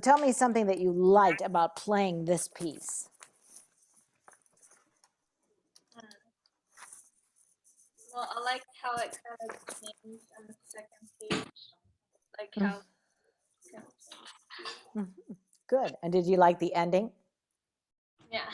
tell me something that you liked about playing this piece. Well, I liked how it kind of changed on the second page, like how. Good. And did you like the ending? Yeah.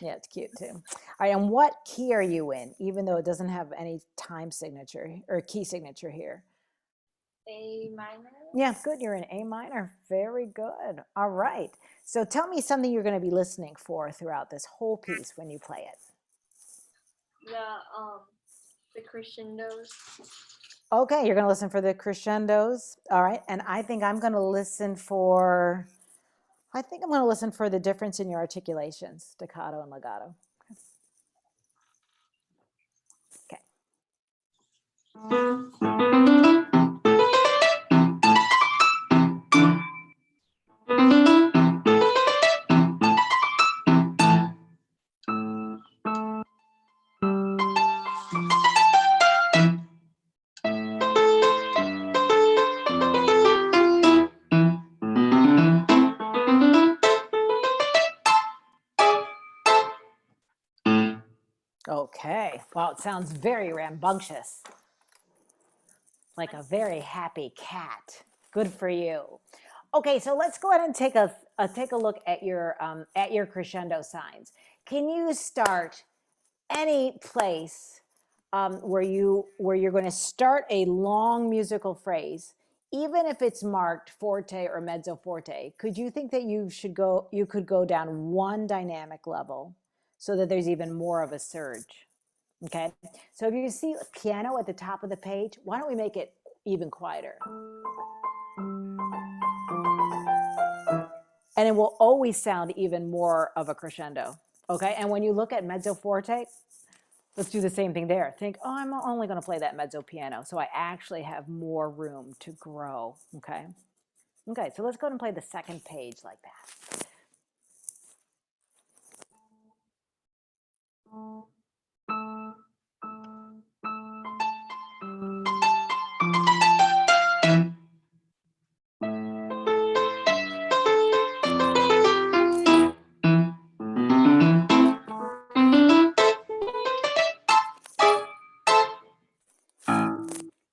Yeah, it's cute too. All right, and what key are you in, even though it doesn't have any time signature or key signature here? A minor. Yeah, good. You're in A minor. Very good. All right. So tell me something you're going to be listening for throughout this whole piece when you play it. The crescendos. Okay, you're going to listen for the crescendos. All right, and I think I'm going to listen for. I think I'm going to listen for the difference in your articulations, staccato and legato. Okay. Okay. Well, it sounds very rambunctious. Like a very happy cat. Good for you. Okay, so let's go ahead and take a look at your crescendo signs. Can you start any place where you're going to start a long musical phrase, even if it's marked forte or mezzo forte? Could you think that you could go down one dynamic level so that there's even more of a surge? Okay, so if you see piano at the top of the page, why don't we make it even quieter? And it will always sound even more of a crescendo. Okay, and when you look at mezzo forte, let's do the same thing there. Think, oh, I'm only going to play that mezzo piano, so I actually have more room to grow. Okay, okay, so let's go ahead and play the second page like that.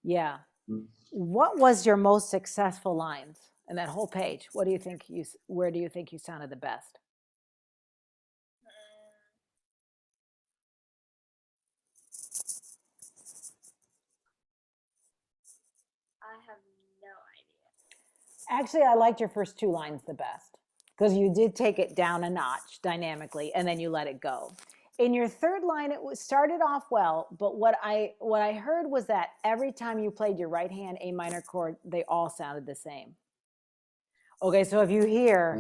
Yeah. What was your most successful lines in that whole page? What do you think where do you think you sounded the best? I have no idea. Actually, I liked your first two lines the best because you did take it down a notch dynamically and then you let it go. In your third line, it started off well, but what I heard was that every time you played your right hand A minor chord, they all sounded the same. Okay, so if you hear,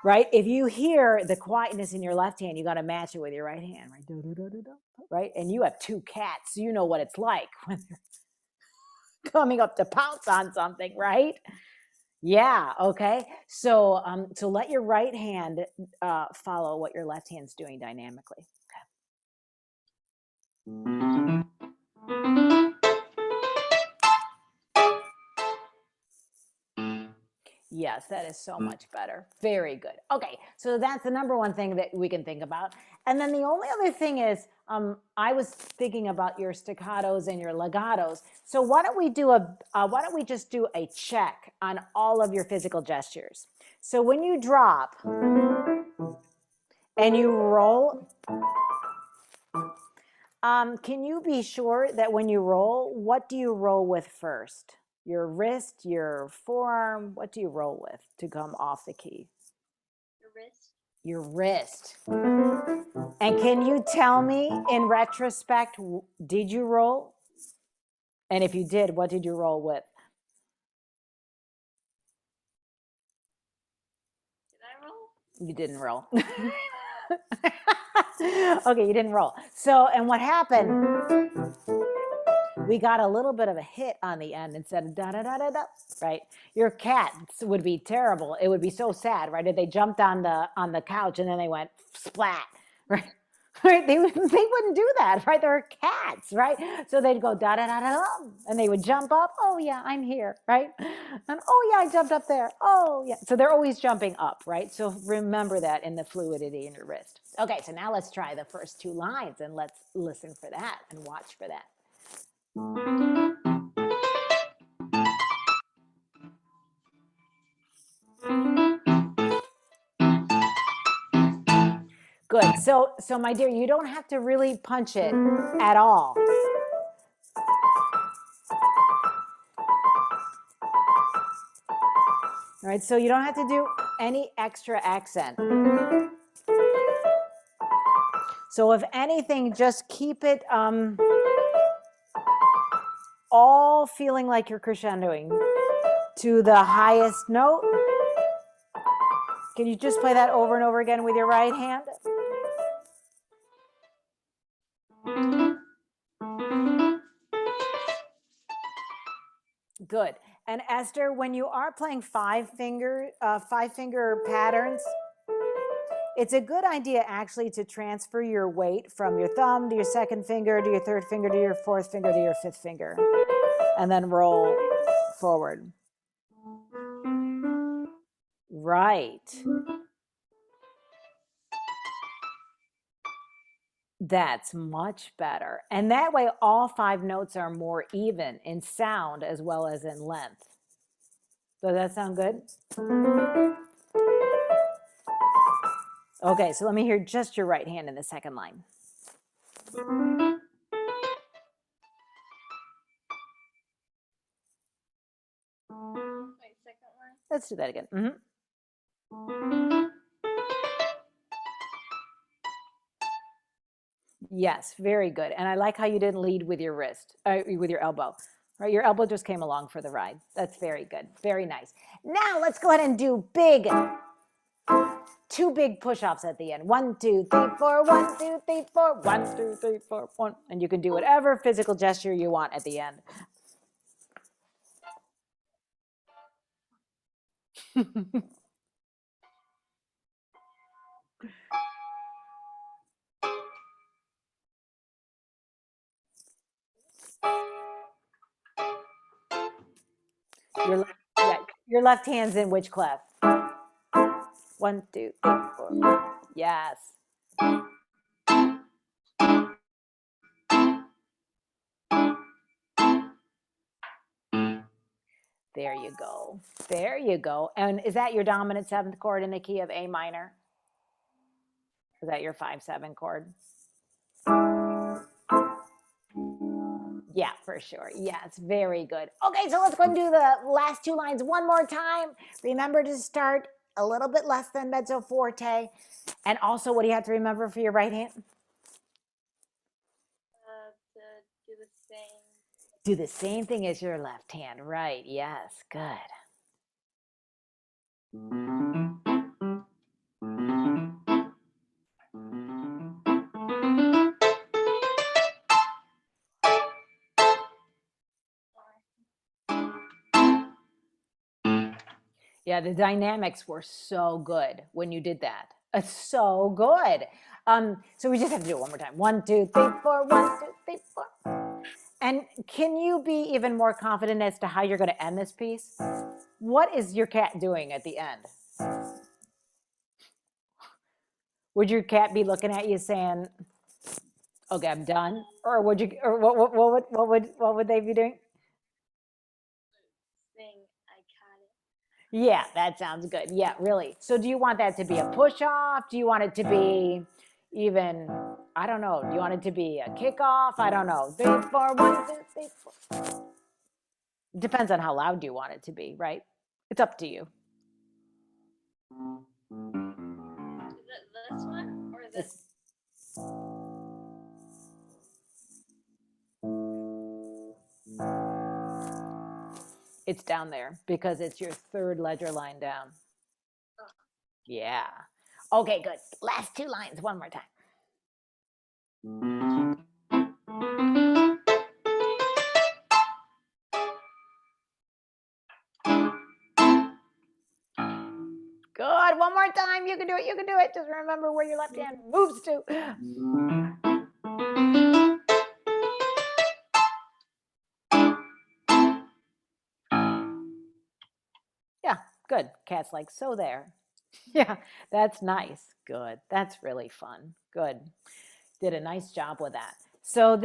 right, if you hear the quietness in your left hand, you got to match it with your right hand, right? Right, and you have two cats, so you know what it's like when they're coming up to pounce on something, right? Yeah, okay. So so let your right hand follow what your left hand's doing dynamically. Okay. Yes, that is so much better. Very good. Okay, so that's the number one thing that we can think about. And then the only other thing is, I was thinking about your staccatos and your legatos. So why don't we just do a check on all of your physical gestures? So when you drop and you roll, can you be sure that when you roll, what do you roll with first? Your wrist, your forearm, what do you roll with to come off the key? Your wrist. Your wrist. And can you tell me in retrospect, did you roll? And if you did, what did you roll with? Did I roll? You didn't roll. Okay, you didn't roll. So, and what happened? We got a little bit of a hit on the end instead of da da da da da, right? Your cats would be terrible. It would be so sad, right? If they jumped on the couch and then they went splat, right? Right? They wouldn't do that, right? They're cats, right? So they'd go da da da da da, and they would jump up. Oh yeah, I'm here, right? And oh yeah, I jumped up there. Oh yeah. So they're always jumping up, right? So remember that in the fluidity in your wrist. Okay, so now let's try the first two lines and let's listen for that and watch for that. Good. So my dear, you don't have to really punch it at all. All right, so you don't have to do any extra accent. So if anything, just keep it all feeling like you're crescendoing to the highest note. Can you just play that over and over again with your right hand? Good. And Esther, when you are playing five finger patterns, it's a good idea actually to transfer your weight from your thumb to your second finger to your third finger to your fourth finger to your fifth finger, and then roll forward. Right. That's much better. And that way, all five notes are more even in sound as well as in length. Does that sound good? Okay, so let me hear just your right hand in the second line. Wait, second line? Let's do that again. Yes, very good. And I like how you didn't lead with your wrist, with your elbow. Right, your elbow just came along for the ride. That's very good. Very nice. Now let's go ahead and do two big push-ups at the end. 1, 2, 3, 4, 1, 2, 3, 4, 1, 2, 3, 4, 1. And you can do whatever physical gesture you want at the end. Your left hand's in which clef? 1, 2, 3, 4. Yes. There you go. There you go. And is that your dominant seventh chord in the key of A minor? Is that your 5/7 chord? Yeah, for sure. Yes, very good. Okay, so let's go and do the last two lines one more time. Remember to start a little bit less than mezzo forte. And also, what do you have to remember for your right hand? To do the same. Do the same thing as your left hand. Right. Yes. Good. Yeah, the dynamics were so good when you did that. It's so good. So we just have to do it one more time. 1, 2, 3, 4. 1, 2, 3, 4. And can you be even more confident as to how you're going to end this piece? What is your cat doing at the end? Would your cat be looking at you saying, "Okay, I'm done," or would you, or what would they be doing? Thing, I got it. Yeah, that sounds good. Yeah, really. So do you want that to be a push off? Do you want it to be even, I don't know, do you want it to be a kickoff? I don't know. 3, 4, 1, 2, 3, 4. Depends on how loud you want it to be, right? It's up to you. Is it this one or this? It's down there because it's your third ledger line down. Yeah. Okay, good. Last two lines, one more time. Good. One more time. You can do it. You can do it. Just remember where your left hand moves to. Yeah, good. Cat's like, so there. Yeah, that's nice. Good. That's really fun. Good. Did a nice job with that. So